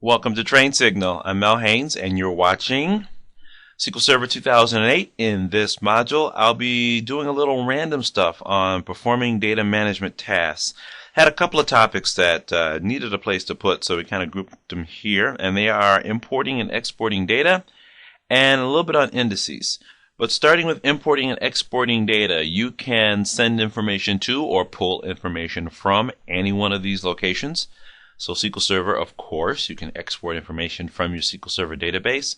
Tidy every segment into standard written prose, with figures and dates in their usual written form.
Welcome to Train Signal. I'm Mel Haynes, and you're watching SQL Server 2008. In this module, I'll be doing a little random stuff on performing data management tasks. Had a couple of topics that needed a place to put, so we kind of grouped them here, and they are importing and exporting data, and a little bit on indices. But starting with importing and exporting data, you can send information to or pull information from any one of these locations. So SQL Server, of course, you can export information from your SQL Server database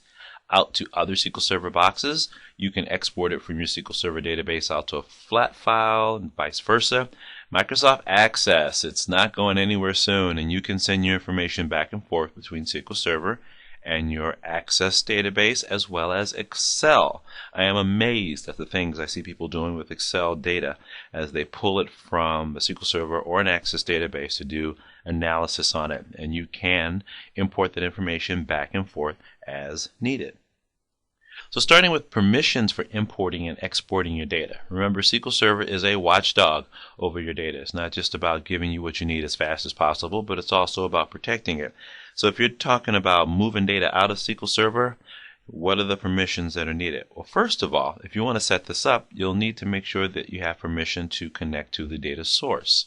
out to other SQL Server boxes. You can export it from your SQL Server database out to a flat file and vice versa. Microsoft Access, it's not going anywhere soon, and you can send your information back and forth between SQL Server and your Access database as well as Excel. I am amazed at the things I see people doing with Excel data as they pull it from the SQL Server or an Access database to do analysis on it, and you can import that information back and forth as needed. So starting with permissions for importing and exporting your data. Remember, SQL Server is a watchdog over your data. It's not just about giving you what you need as fast as possible, but it's also about protecting it. So if you're talking about moving data out of SQL Server, what are the permissions that are needed? Well, first of all, if you want to set this up, you'll need to make sure that you have permission to connect to the data source.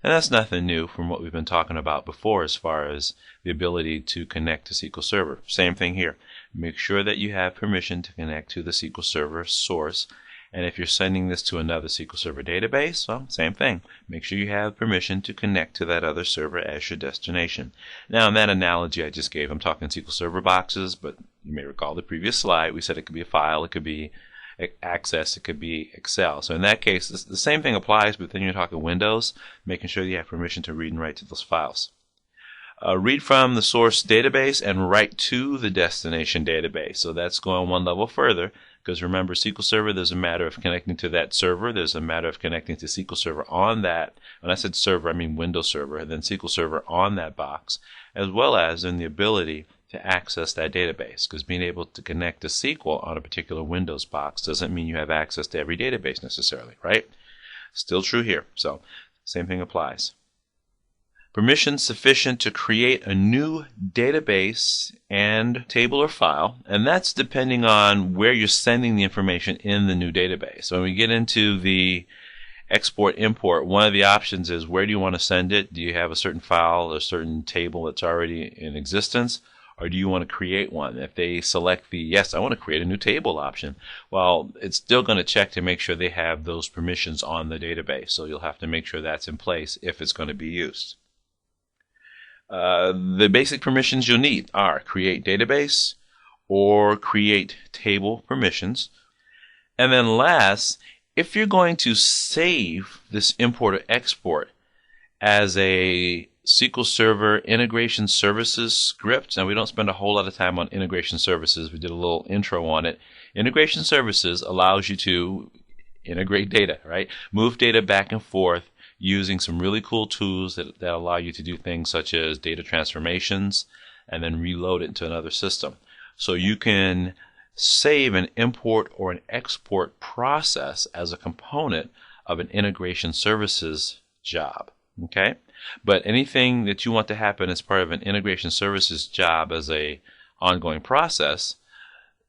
And that's nothing new from what we've been talking about before as far as the ability to connect to SQL Server. Same thing here. Make sure that you have permission to connect to the SQL Server source. And if you're sending this to another SQL Server database, well, same thing. Make sure you have permission to connect to that other server as your destination. Now, in that analogy I just gave, I'm talking SQL Server boxes, but you may recall the previous slide. We said it could be a file, it could be Access, it could be Excel. So in that case, the same thing applies, but then you're talking Windows, making sure you have permission to read and write to those files. Read from the source database and write to the destination database. So that's going one level further, because remember, SQL Server, there's a matter of connecting to that server. There's a matter of connecting to SQL Server on that. When I said server, I mean Windows Server, and then SQL Server on that box, as well as in the ability to access that database, because being able to connect to SQL on a particular Windows box doesn't mean you have access to every database necessarily, right? Still true here. So same thing applies. Permission sufficient to create a new database and table or file, and that's depending on where you're sending the information in the new database. So when we get into the export import, one of the options is where do you want to send it? Do you have a certain file or a certain table that's already in existence, or do you want to create one? If they select the yes, I want to create a new table option, well, it's still going to check to make sure they have those permissions on the database. So you'll have to make sure that's in place if it's going to be used. The basic permissions you'll need are create database or create table permissions. And then last, if you're going to save this import or export as a SQL Server integration services script, and we don't spend a whole lot of time on integration services. We did a little intro on it. Integration services allows you to integrate data, right? Move data back and forth using some really cool tools that allow you to do things such as data transformations and then reload it into another system. So you can save an import or an export process as a component of an integration services job. Okay? But anything that you want to happen as part of an integration services job as a ongoing process,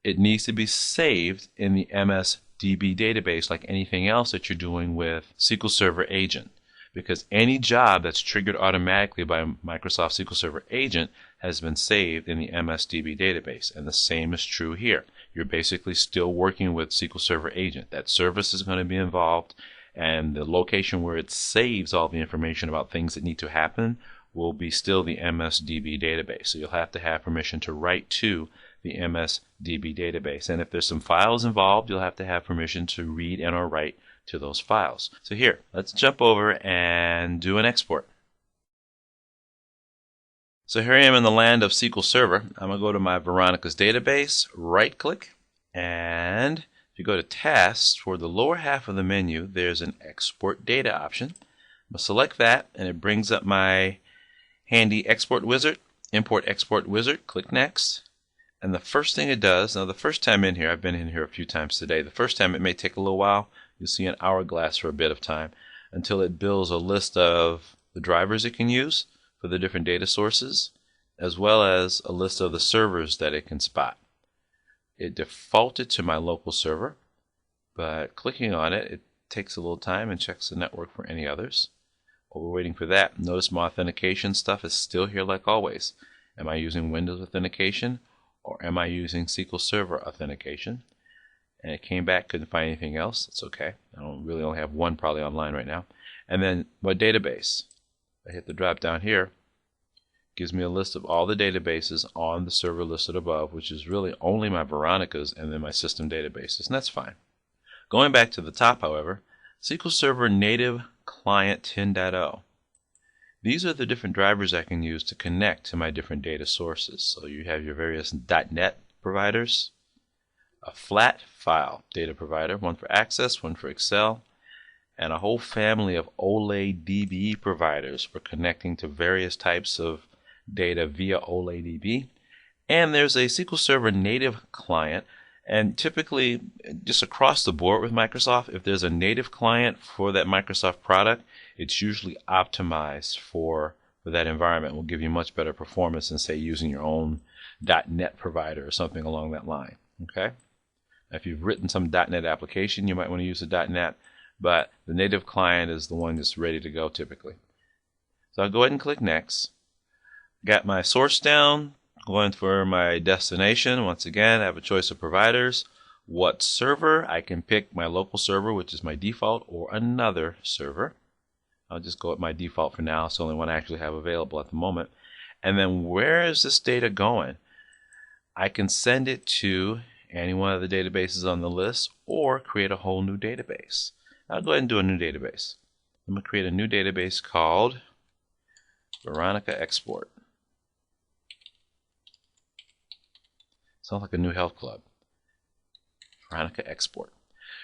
it needs to be saved in the MSDB database like anything else that you're doing with SQL Server Agent. Because any job that's triggered automatically by Microsoft SQL Server Agent has been saved in the MSDB database. And the same is true here. You're basically still working with SQL Server Agent. That service is going to be involved, and the location where it saves all the information about things that need to happen will be still the MSDB database. So you'll have to have permission to write to the MSDB database. And if there's some files involved, you'll have to have permission to read and or write to those files. So here, let's jump over and do an export. So here I am in the land of SQL Server. I'm going to go to my Veronica's database, right click, and if you go to tasks, toward the lower half of the menu, there's an export data option. I'm going to select that, and it brings up my handy export wizard, import export wizard. Click next. And the first thing it does, now the first time in here, I've been in here a few times today, the first time it may take a little while. You'll see an hourglass for a bit of time until it builds a list of the drivers it can use for the different data sources. as well as a list of the servers that it can spot. It defaulted to my local server, but clicking on it, it takes a little time and checks the network for any others. While we're waiting for that, notice my authentication stuff is still here like always. Am I using Windows authentication or am I using SQL Server authentication? And it came back, couldn't find anything else. It's okay. I don't really only have one probably online right now. And then what database? I hit the drop down here. Gives me a list of all the databases on the server listed above, which is really only my Veronica's and then my system databases, and that's fine. Going back to the top, however, SQL Server Native Client 10.0. These are the different drivers I can use to connect to my different data sources. So you have your various .NET providers, a flat file data provider, one for Access, one for Excel, and a whole family of OLADB providers for connecting to various types of data via OLADB. And there's a SQL Server native client, and typically just across the board with Microsoft, if there's a native client for that Microsoft product, it's usually optimized for that environment. It will give you much better performance than, say, using your own .NET provider or something along that line. Okay? If you've written some .NET application, you might want to use a .NET, but the native client is the one that's ready to go typically. So I'll go ahead and click Next. Got my source down, going for my destination. Once again, I have a choice of providers. What server? I can pick my local server, which is my default, or another server. I'll just go with my default for now. It's the only one I actually have available at the moment. And then where is this data going? I can send it to any one of the databases on the list or create a whole new database. I'll go ahead and do a new database. I'm going to create a new database called Veronica Export. Sounds like a new health club. Veronica Export.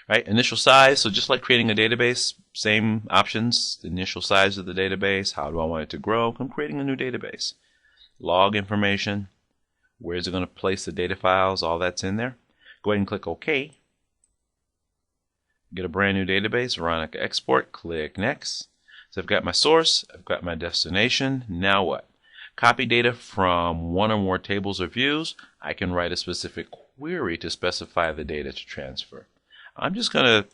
Right? Initial size. So just like creating a database, same options. The initial size of the database. How do I want it to grow? I'm creating a new database. Log information. Where is it going to place the data files? All that's in there. Go ahead and click OK. Get a brand new database, Veronica Export. Click Next. So I've got my source. I've got my destination. Now what? Copy data from one or more tables or views. I can write a specific query to specify the data to transfer. I'm just going to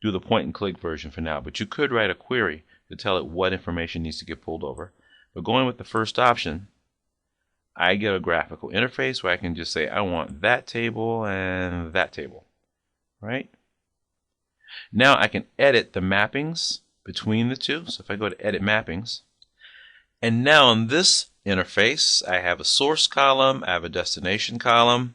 do the point and click version for now, but you could write a query to tell it what information needs to get pulled over. But going with the first option, I get a graphical interface where I can just say I want that table and that table. Right? Now I can edit the mappings between the two. So if I go to Edit Mappings, and now in this interface, I have a source column, I have a destination column.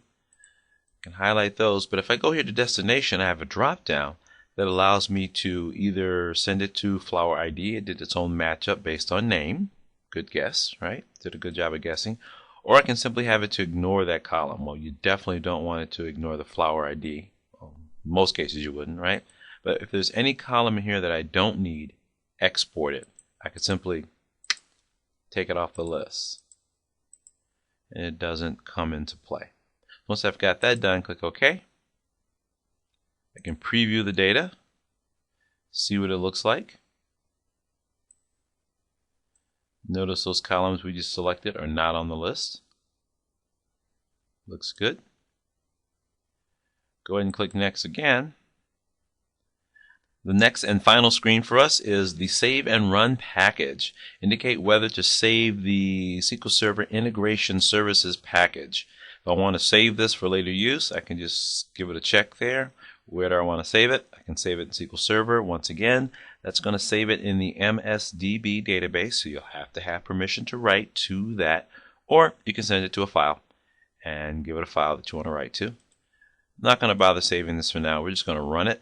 I can highlight those, but if I go here to destination, I have a drop down that allows me to either send it to Flower ID. It did its own matchup based on name. Good guess, right? Did a good job of guessing. Or I can simply have it to ignore that column. Well, you definitely don't want it to ignore the Flower ID. Well, in most cases you wouldn't, right? But if there's any column in here that I don't need, export it. I could simply take it off the list. And it doesn't come into play. Once I've got that done, click OK. I can preview the data, see what it looks like. Notice those columns we just selected are not on the list. Looks good. Go ahead and click Next again. The next and final screen for us is the Save and Run package. Indicate whether to save the SQL Server Integration Services package. If I want to save this for later use, I can just give it a check there. Where do I want to save it? I can save it in SQL Server. Once again, that's going to save it in the MSDB database, so you'll have to have permission to write to that. Or you can send it to a file and give it a file that you want to write to. I'm not going to bother saving this for now. We're just going to run it.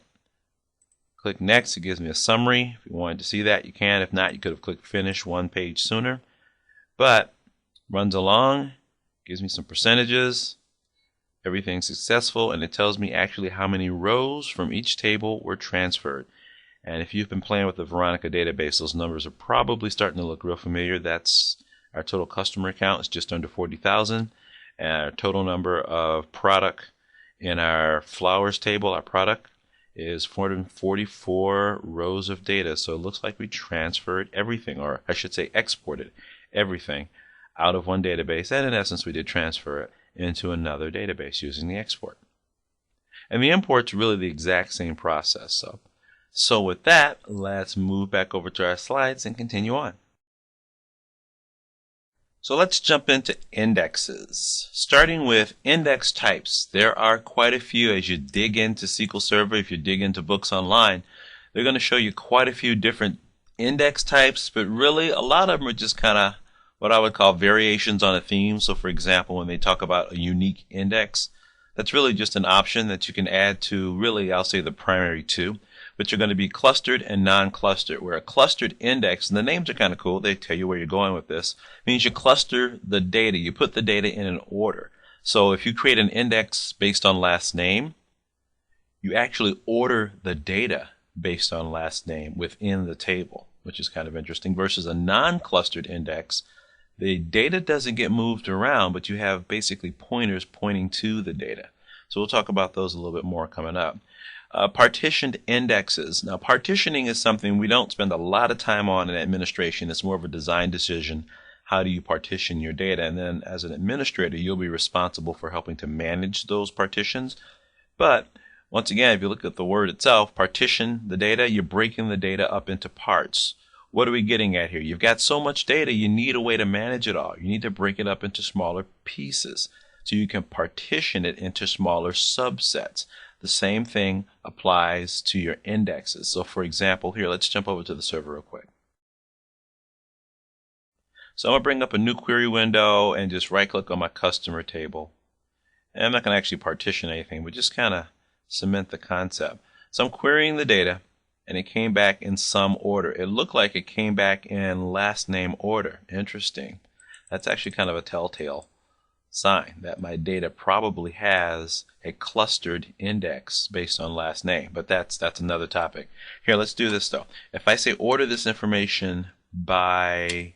Click Next. It gives me a summary. If you wanted to see that, you can. If not, you could have clicked Finish one page sooner. But runs along, gives me some percentages. Everything's successful, and it tells me actually how many rows from each table were transferred. And if you've been playing with the Veronica database, those numbers are probably starting to look real familiar. That's our total customer count is just under 40,000, and our total number of product in our flowers table, our product, is 444 rows of data. So it looks like we transferred everything, or I should say exported everything out of one database, and in essence we did transfer it into another database using the export. And the import's really the exact same process. So with that, let's move back over to our slides and continue on. So let's jump into indexes. Starting with index types. There are quite a few as you dig into SQL Server. If you dig into books online, they're going to show you quite a few different index types, but really a lot of them are just kind of what I would call variations on a theme. So for example, when they talk about a unique index, that's really just an option that you can add to, really, I'll say the primary two. But you're going to be clustered and non-clustered, where a clustered index, and the names are kind of cool, they tell you where you're going with this, means you cluster the data. You put the data in an order. So if you create an index based on last name, you actually order the data based on last name within the table, which is kind of interesting, versus a non-clustered index. The data doesn't get moved around, but you have basically pointers pointing to the data. So we'll talk about those a little bit more coming up. Partitioned indexes. Now, partitioning is something we don't spend a lot of time on in administration. It's more of a design decision. How do you partition your data? And then as an administrator, you'll be responsible for helping to manage those partitions. But once again, if you look at the word itself, partition the data, you're breaking the data up into parts. What are we getting at here? You've got so much data, you need a way to manage it all. You need to break it up into smaller pieces so you can partition it into smaller subsets. The same thing applies to your indexes. So for example, here, let's jump over to the server real quick. So I'm going to bring up a new query window and just right-click on my customer table. And I'm not going to actually partition anything, but just kind of cement the concept. So I'm querying the data, and it came back in some order. It looked like it came back in last name order. Interesting. That's actually kind of a telltale sign that my data probably has a clustered index based on last name. But that's another topic. Here, let's do this though. If I say order this information by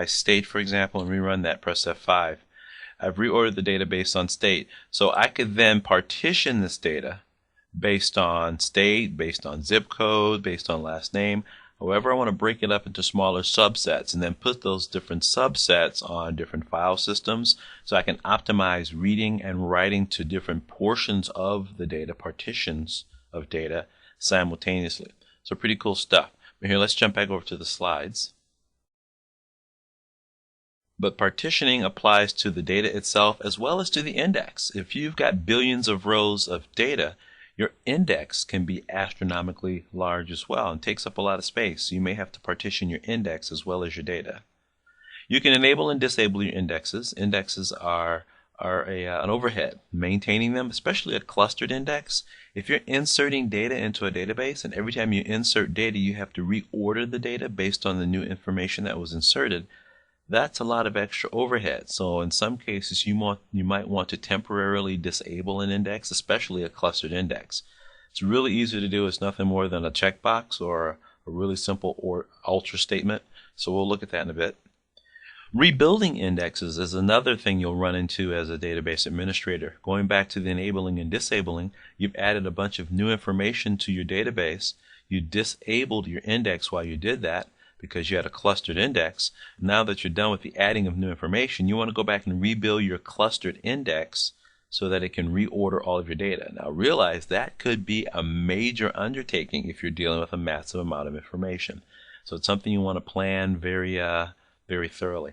state, for example, and rerun that, press F5. I've reordered the data based on state. So I could then partition this data based on state, based on zip code, based on last name. However, I want to break it up into smaller subsets and then put those different subsets on different file systems so I can optimize reading and writing to different portions of the data, partitions of data simultaneously. So pretty cool stuff. But here, let's jump back over to the slides. But partitioning applies to the data itself as well as to the index. If you've got billions of rows of data, your index can be astronomically large as well and takes up a lot of space. So you may have to partition your index as well as your data. You can enable and disable your indexes. Indexes are an overhead. Maintaining them, especially a clustered index, if you're inserting data into a database and every time you insert data you have to reorder the data based on the new information that was inserted, that's a lot of extra overhead. So in some cases you might want to temporarily disable an index, especially a clustered index. It's really easy to do. It's nothing more than a checkbox or a really simple or alter statement. So we'll look at that in a bit. Rebuilding indexes is another thing you'll run into as a database administrator. Going back to the enabling and disabling, you've added a bunch of new information to your database. You disabled your index while you did that, because you had a clustered index. Now that you're done with the adding of new information, you want to go back and rebuild your clustered index so that it can reorder all of your data. Now realize that could be a major undertaking if you're dealing with a massive amount of information. So it's something you want to plan very thoroughly.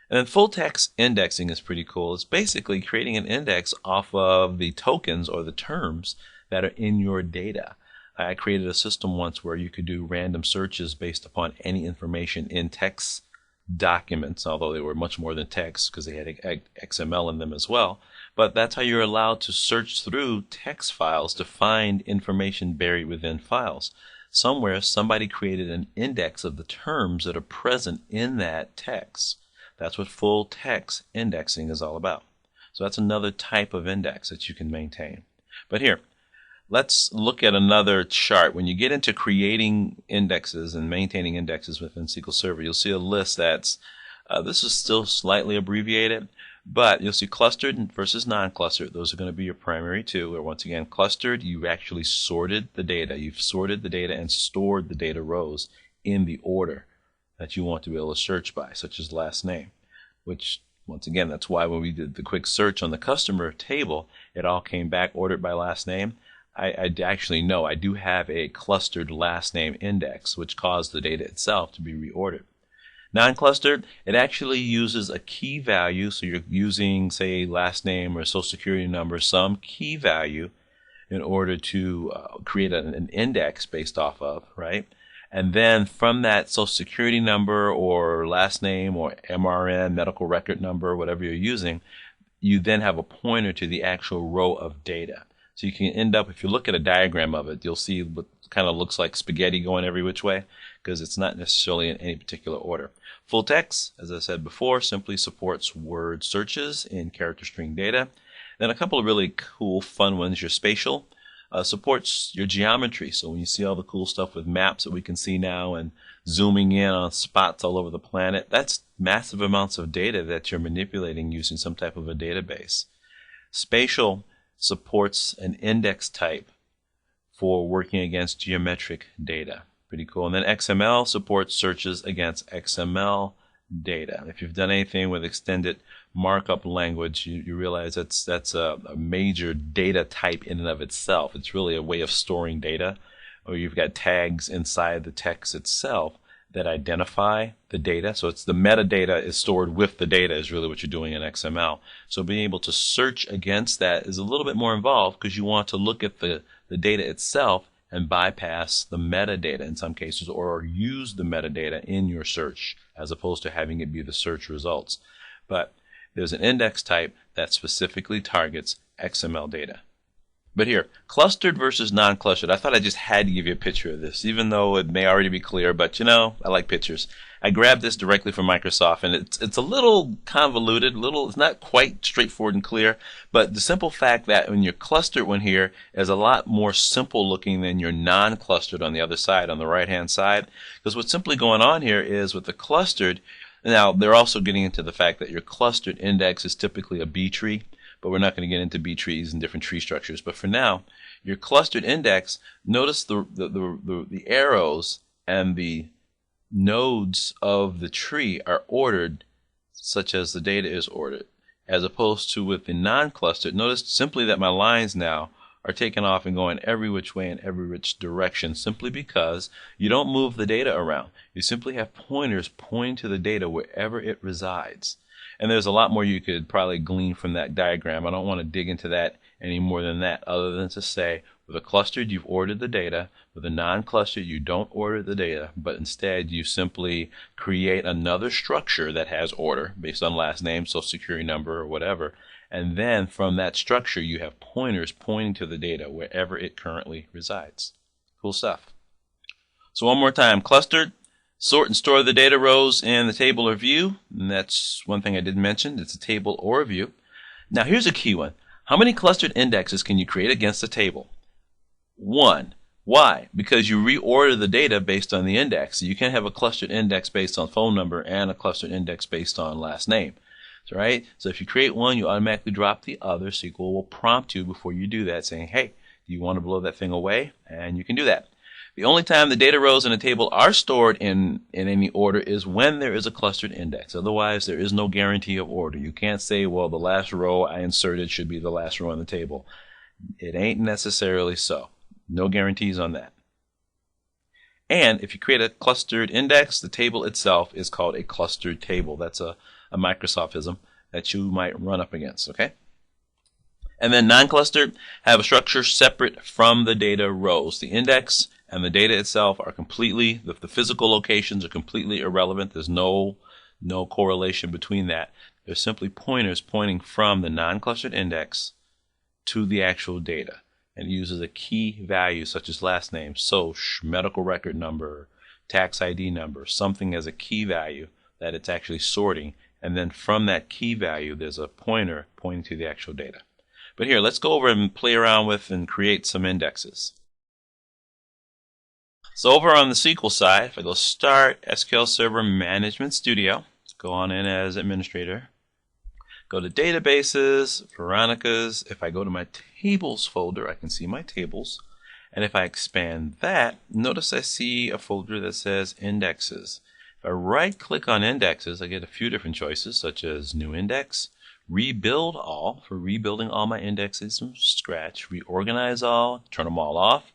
And then full text indexing is pretty cool. It's basically creating an index off of the tokens or the terms that are in your data. I created a system once where you could do random searches based upon any information in text documents, although they were much more than text because they had XML in them as well. But that's how you're allowed to search through text files to find information buried within files. Somewhere somebody created an index of the terms that are present in that text. That's what full text indexing is all about. So that's another type of index that you can maintain. But here, let's look at another chart. When you get into creating indexes and maintaining indexes within SQL Server, you'll see a list that's, this is still slightly abbreviated, But you'll see clustered versus non-clustered. Those are going to be your primary two. Or once again, clustered, you've actually sorted the data. You've sorted the data and stored the data rows in the order that you want to be able to search by, such as last name, which once again, that's why when we did the quick search on the customer table, it all came back ordered by last name. I actually know I do have a clustered last name index, which caused the data itself to be reordered. Non-clustered, it actually uses a key value, so you're using, say, last name or social security number, some key value in order to create an index based off of, right? And then from that social security number or last name or MRN, medical record number, whatever you're using, you then have a pointer to the actual row of data. So you can end up, if you look at a diagram of it, you'll see what kind of looks like spaghetti going every which way, because it's not necessarily in any particular order. Full text, as I said before, simply supports word searches in character string data. Then a couple of really cool, fun ones. Your spatial supports your geometry. So when you see all the cool stuff with maps that we can see now and zooming in on spots all over the planet, that's massive amounts of data that you're manipulating using some type of a database. Spatial supports an index type for working against geometric data. Pretty cool. And then XML supports searches against XML data. If you've done anything with extended markup language, you realize that's a major data type in and of itself. It's really a way of storing data, or you've got tags inside the text itself that identify the data. So it's the metadata is stored with the data is really what you're doing in XML. So being able to search against that is a little bit more involved because you want to look at the data itself and bypass the metadata in some cases, or use the metadata in your search as opposed to having it be the search results. But there's an index type that specifically targets XML data. But here, clustered versus non-clustered, I thought I just had to give you a picture of this, even though it may already be clear, but you know, I like pictures. I grabbed this directly from Microsoft, and it's a little convoluted, it's not quite straightforward and clear, but the simple fact that when your clustered one here is a lot more simple looking than your non-clustered on the other side, on the right-hand side, because what's simply going on here is with the clustered, now they're also getting into the fact that your clustered index is typically a B tree, but we're not going to get into B trees and different tree structures. But for now, your clustered index, notice the arrows and the nodes of the tree are ordered such as the data is ordered, as opposed to with the non-clustered. Notice simply that my lines now are taken off and going every which way in every which direction, simply because you don't move the data around. You simply have pointers pointing to the data wherever it resides. And there's a lot more you could probably glean from that diagram. I don't want to dig into that any more than that, other than to say, with a clustered, you've ordered the data. With a non-clustered, you don't order the data, but instead you simply create another structure that has order based on last name, social security number, or whatever. And then from that structure, you have pointers pointing to the data wherever it currently resides. Cool stuff. So one more time, clustered. Sort and store the data rows in the table or view. And that's one thing I didn't mention. It's a table or a view. Now here's a key one. How many clustered indexes can you create against a table? 1. Why? Because you reorder the data based on the index. So you can have a clustered index based on phone number and a clustered index based on last name. So, right? So if you create one, you automatically drop the other. SQL will prompt you before you do that, saying, hey, do you want to blow that thing away? And you can do that. The only time the data rows in a table are stored in any order is when there is a clustered index. Otherwise, there is no guarantee of order. You can't say, well, the last row I inserted should be the last row in the table. It ain't necessarily so. No guarantees on that. And if you create a clustered index, the table itself is called a clustered table. That's a Microsoftism that you might run up against, okay? And then non-clustered have a structure separate from the data rows. The index and the data itself are completely, the physical locations are completely irrelevant. There's no correlation between that. They're simply pointers pointing from the non-clustered index to the actual data. And it uses a key value such as last name, SOC, medical record number, tax ID number, something as a key value that it's actually sorting. And then from that key value, there's a pointer pointing to the actual data. But here, let's go over and play around with and create some indexes. So over on the SQL side, if I go Start, SQL Server Management Studio, go on in as administrator. Go to Databases, Veronica's. If I go to my Tables folder, I can see my tables. And if I expand that, notice I see a folder that says Indexes. If I right-click on Indexes, I get a few different choices, such as New Index, Rebuild All, for rebuilding all my indexes from scratch, Reorganize All, turn them all off.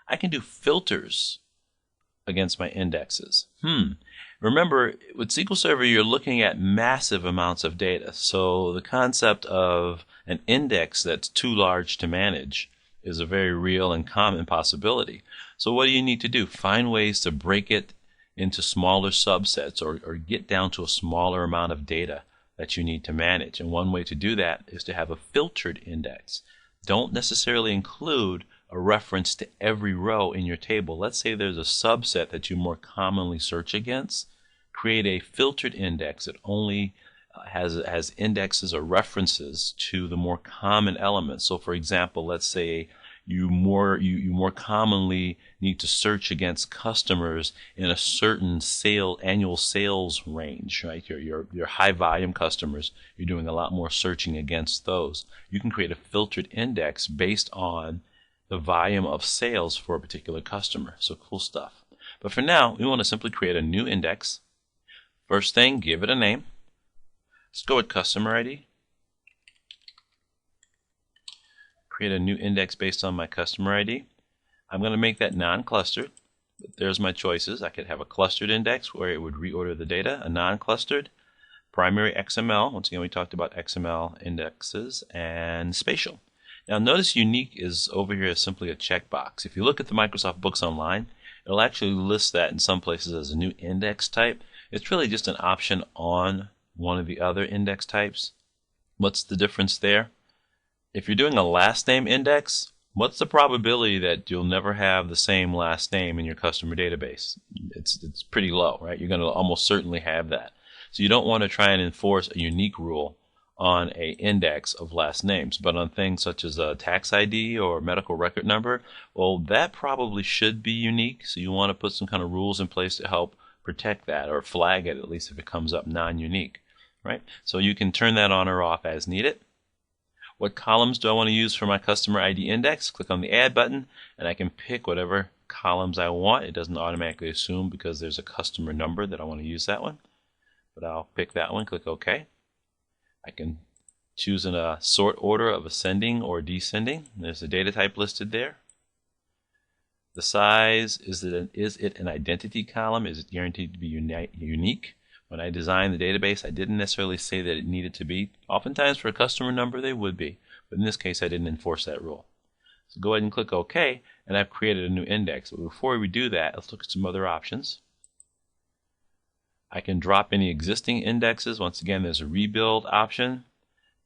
I can do filters against my indexes. Remember, with SQL Server, you're looking at massive amounts of data. So the concept of an index that's too large to manage is a very real and common possibility. So what do you need to do? Find ways to break it into smaller subsets or get down to a smaller amount of data that you need to manage. And one way to do that is to have a filtered index. Don't necessarily include a reference to every row in your table. Let's say there's a subset that you more commonly search against. Create a filtered index that only has indexes or references to the more common elements. So for example, let's say you more commonly need to search against customers in a certain annual sales range, right? Your high volume customers, you're doing a lot more searching against those. You can create a filtered index based on the volume of sales for a particular customer. So cool stuff. But for now, we want to simply create a new index. First thing, give it a name. Let's go with customer ID. Create a new index based on my customer ID. I'm going to make that non-clustered. There's my choices. I could have a clustered index where it would reorder the data, a non-clustered, primary XML. Once again, we talked about XML indexes, and spatial. Now notice unique is over here as simply a checkbox. If you look at the Microsoft Books Online, it'll actually list that in some places as a new index type. It's really just an option on one of the other index types. What's the difference there? If you're doing a last name index, what's the probability that you'll never have the same last name in your customer database? It's pretty low, right? You're going to almost certainly have that. So you don't want to try and enforce a unique rule on a index of last names, but on things such as a tax ID or medical record number, well, that probably should be unique. So you want to put some kind of rules in place to help protect that, or flag it at least if it comes up non-unique, right? So you can turn that on or off as needed. What columns do I want to use for my customer ID index? Click on the Add button, and I can pick whatever columns I want. It doesn't automatically assume because there's a customer number that I want to use that one, but I'll pick that one. Click OK. I can choose in a sort order of ascending or descending. There's the data type listed there. The size, is it an identity column? Is it guaranteed to be unique? When I designed the database, I didn't necessarily say that it needed to be. Oftentimes for a customer number, they would be. But in this case, I didn't enforce that rule. So go ahead and click OK, and I've created a new index. But before we do that, let's look at some other options. I can drop any existing indexes. Once again, there's a rebuild option.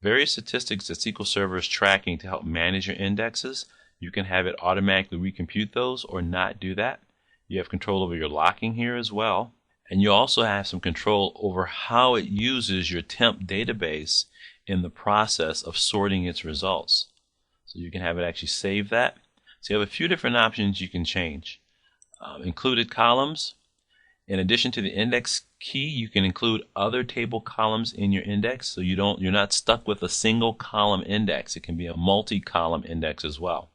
Various statistics that SQL Server is tracking to help manage your indexes. You can have it automatically recompute those or not do that. You have control over your locking here as well. And you also have some control over how it uses your temp database in the process of sorting its results. So you can have it actually save that. So you have a few different options you can change. Included columns. In addition to the index key, you can include other table columns in your index, so you're not stuck with a single column index. It can be a multi-column index as well.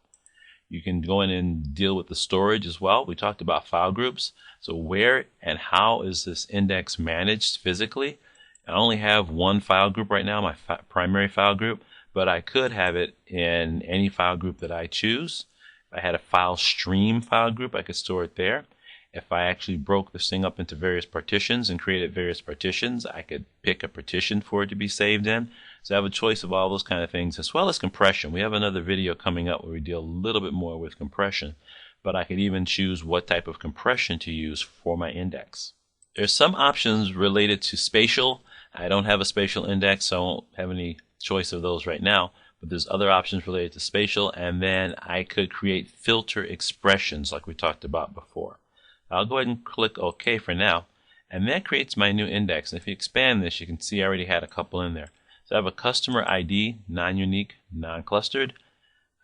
You can go in and deal with the storage as well. We talked about file groups. So where and how is this index managed physically? I only have one file group right now, my primary file group, but I could have it in any file group that I choose. If I had a file stream file group, I could store it there. If I actually broke this thing up into various partitions and created various partitions, I could pick a partition for it to be saved in. So I have a choice of all those kind of things, as well as compression. We have another video coming up where we deal a little bit more with compression, but I could even choose what type of compression to use for my index. There's some options related to spatial. I don't have a spatial index, so I won't have any choice of those right now, but there's other options related to spatial, and then I could create filter expressions like we talked about before. I'll go ahead and click OK for now, and that creates my new index. And if you expand this, you can see I already had a couple in there. So I have a customer ID, non-unique, non-clustered.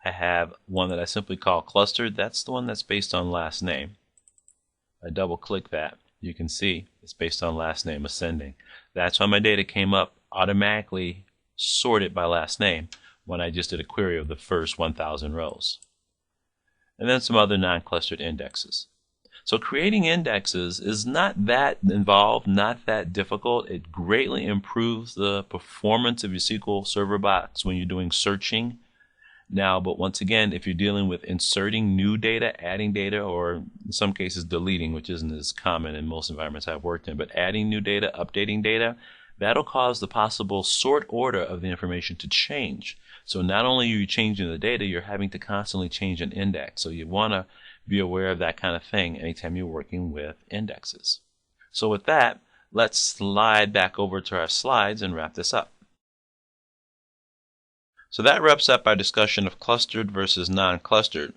I have one that I simply call clustered. That's the one that's based on last name. I double click that. You can see it's based on last name, ascending. That's why my data came up automatically sorted by last name when I just did a query of the first 1,000 rows. And then some other non-clustered indexes. So creating indexes is not that involved, not that difficult. It greatly improves the performance of your SQL Server box when you're doing searching. Now, but once again, if you're dealing with inserting new data, adding data, or in some cases deleting, which isn't as common in most environments I've worked in, but adding new data, updating data, that'll cause the possible sort order of the information to change. So not only are you changing the data, you're having to constantly change an index. So you want to be aware of that kind of thing anytime you're working with indexes. So with that, let's slide back over to our slides and wrap this up. So that wraps up our discussion of clustered versus non-clustered.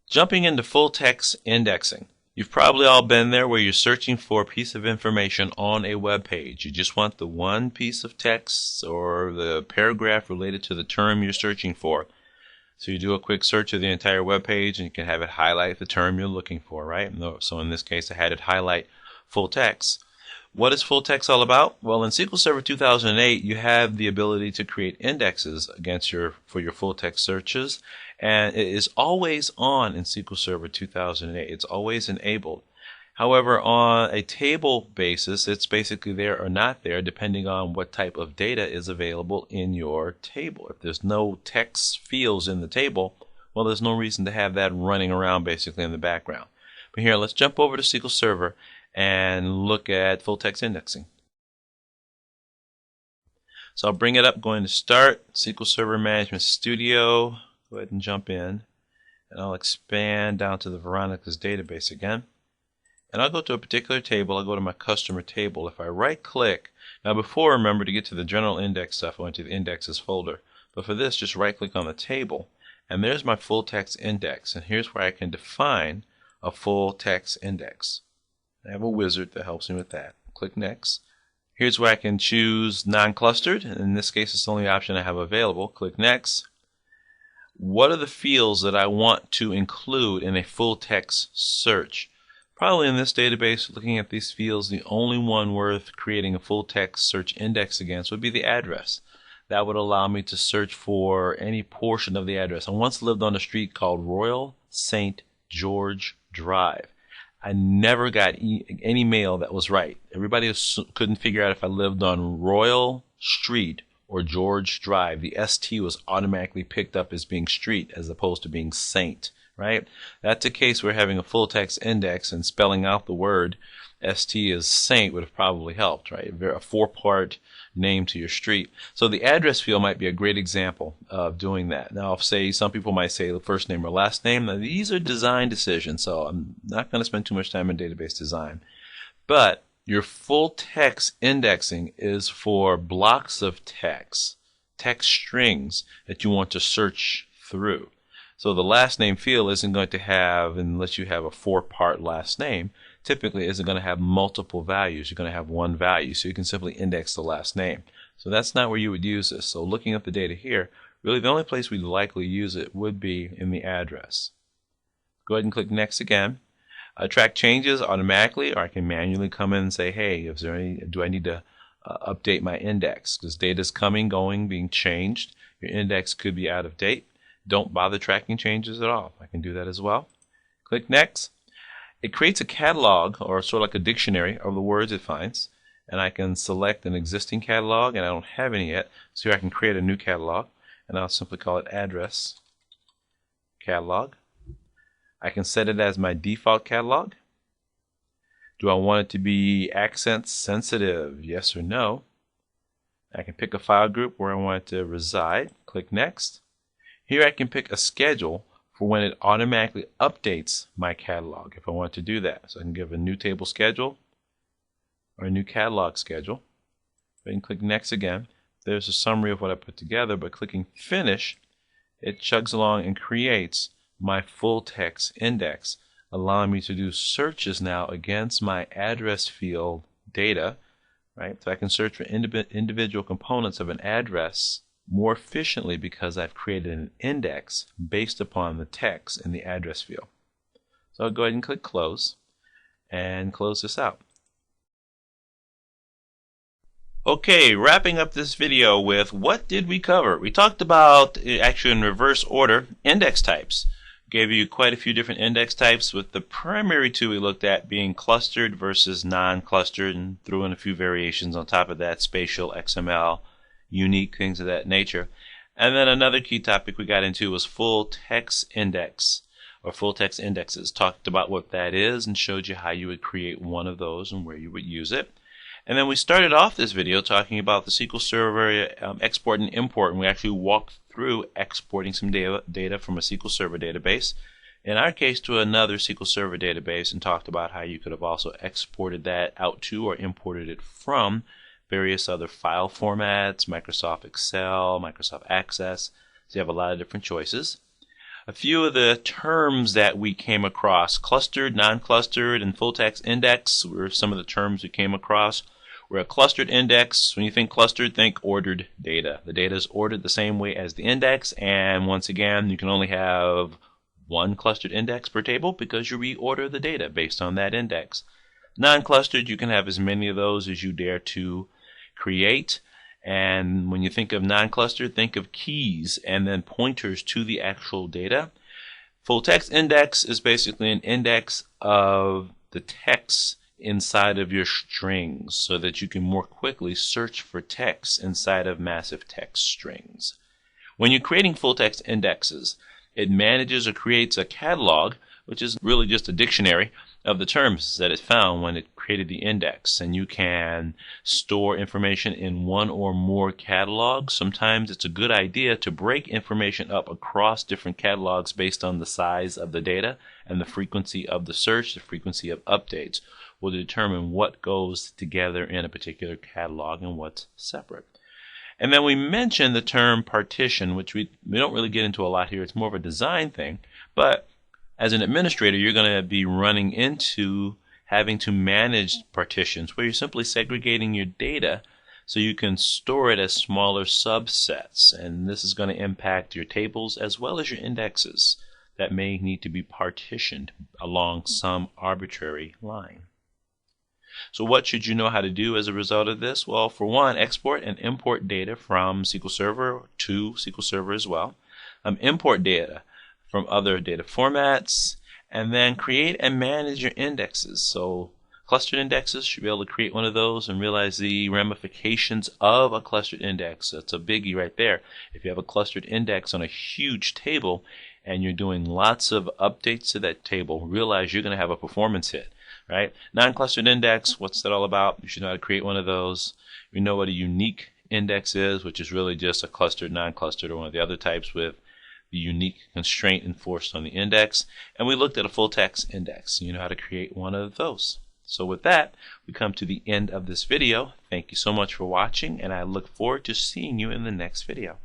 Jumping into full text indexing. You've probably all been there where you're searching for a piece of information on a web page. You just want the one piece of text or the paragraph related to the term you're searching for. So you do a quick search of the entire web page and you can have it highlight the term you're looking for, right? So in this case, I had it highlight full text. What is full text all about? Well, in SQL Server 2008, you have the ability to create indexes for your full text searches, and it is always on in SQL Server 2008. It's always enabled. However, on a table basis, it's basically there or not there, depending on what type of data is available in your table. If there's no text fields in the table, well, there's no reason to have that running around basically in the background. But here, let's jump over to SQL Server and look at full text indexing. So I'll bring it up, going to Start, SQL Server Management Studio. Go ahead and jump in, and I'll expand down to the Veronica's database again. And I'll go to a particular table. I'll go to my customer table. If I right click, now before, remember, to get to the general index stuff, I went to the indexes folder. But for this, just right click on the table, and there's my full text index. And here's where I can define a full text index. I have a wizard that helps me with that. Click Next. Here's where I can choose non-clustered. In this case, it's the only option I have available. Click Next. What are the fields that I want to include in a full text search? Probably in this database, looking at these fields, the only one worth creating a full text search index against would be the address. That would allow me to search for any portion of the address. I once lived on a street called Royal St. George Drive. I never got any mail that was right. Everybody couldn't figure out if I lived on Royal Street or George Drive. The ST was automatically picked up as being street as opposed to being saint, right? That's a case where having a full text index and spelling out the word ST as saint would have probably helped, right? A four-part name to your street. So the address field might be a great example of doing that. Now, some people might say the first name or last name. Now, these are design decisions, so I'm not going to spend too much time in database design. But your full text indexing is for blocks of text strings that you want to search through. So the last name field isn't going to have, unless you have a four-part last name, typically isn't going to have multiple values. You're going to have one value, so you can simply index the last name. So that's not where you would use this. So looking at the data here, really the only place we'd likely use it would be in the address. Go ahead and click Next again. Track changes automatically, or I can manually come in and say, hey, do I need to update my index? Because data is coming, going, being changed. Your index could be out of date. Don't bother tracking changes at all. I can do that as well. Click Next. It creates a catalog, or sort of like a dictionary, of the words it finds. And I can select an existing catalog, and I don't have any yet. So here I can create a new catalog, and I'll simply call it Address Catalog. I can set it as my default catalog. Do I want it to be accent sensitive? Yes or no. I can pick a file group where I want it to reside. Click Next. Here I can pick a schedule for when it automatically updates my catalog if I want to do that. So I can give a new table schedule or a new catalog schedule. I can click Next again. There's a summary of what I put together, but clicking Finish, it chugs along and creates my full text index, allowing me to do searches now against my address field data, right? So I can search for individual components of an address more efficiently because I've created an index based upon the text in the address field. So I'll go ahead and click Close and close this out. Okay, wrapping up this video with what did we cover? We talked about, actually in reverse order, index types. Gave you quite a few different index types, with the primary two we looked at being clustered versus non-clustered, and threw in a few variations on top of that, spatial, XML, unique, things of that nature. And then another key topic we got into was full text index, or full text indexes. Talked about what that is and showed you how you would create one of those and where you would use it. And then we started off this video talking about the SQL Server export and import, and we actually walked through exporting some data from a SQL Server database, in our case to another SQL Server database, and talked about how you could have also exported that out to or imported it from various other file formats, Microsoft Excel, Microsoft Access. So you have a lot of different choices. A few of the terms that we came across, clustered, non-clustered, and full text index, were some of the terms we came across. Where a clustered index, when you think clustered, think ordered data. The data is ordered the same way as the index, and once again, you can only have one clustered index per table because you reorder the data based on that index. Non-clustered, you can have as many of those as you dare to create. And when you think of non-clustered, think of keys and then pointers to the actual data. Full text index is basically an index of the text inside of your strings so that you can more quickly search for text inside of massive text strings. When you're creating full text indexes, it manages or creates a catalog, which is really just a dictionary of the terms that it found when it created the index. And you can store information in one or more catalogs. Sometimes it's a good idea to break information up across different catalogs based on the size of the data and the frequency of the search, the frequency of updates will determine what goes together in a particular catalog and what's separate. And then we mentioned the term partition, which we don't really get into a lot here. It's more of a design thing. But as an administrator, you're going to be running into having to manage partitions where you're simply segregating your data so you can store it as smaller subsets. And this is going to impact your tables as well as your indexes that may need to be partitioned along some arbitrary line. So what should you know how to do as a result of this? Well, for one, export and import data from SQL Server to SQL Server as well. Import data from other data formats, and then create and manage your indexes. So clustered indexes, should be able to create one of those and realize the ramifications of a clustered index. That's a biggie right there. If you have a clustered index on a huge table and you're doing lots of updates to that table, realize you're going to have a performance hit. Right? Non-clustered index, what's that all about? You should know how to create one of those. We know what a unique index is, which is really just a clustered, non-clustered, or one of the other types with the unique constraint enforced on the index. And we looked at a full text index. You know how to create one of those. So with that, we come to the end of this video. Thank you so much for watching, and I look forward to seeing you in the next video.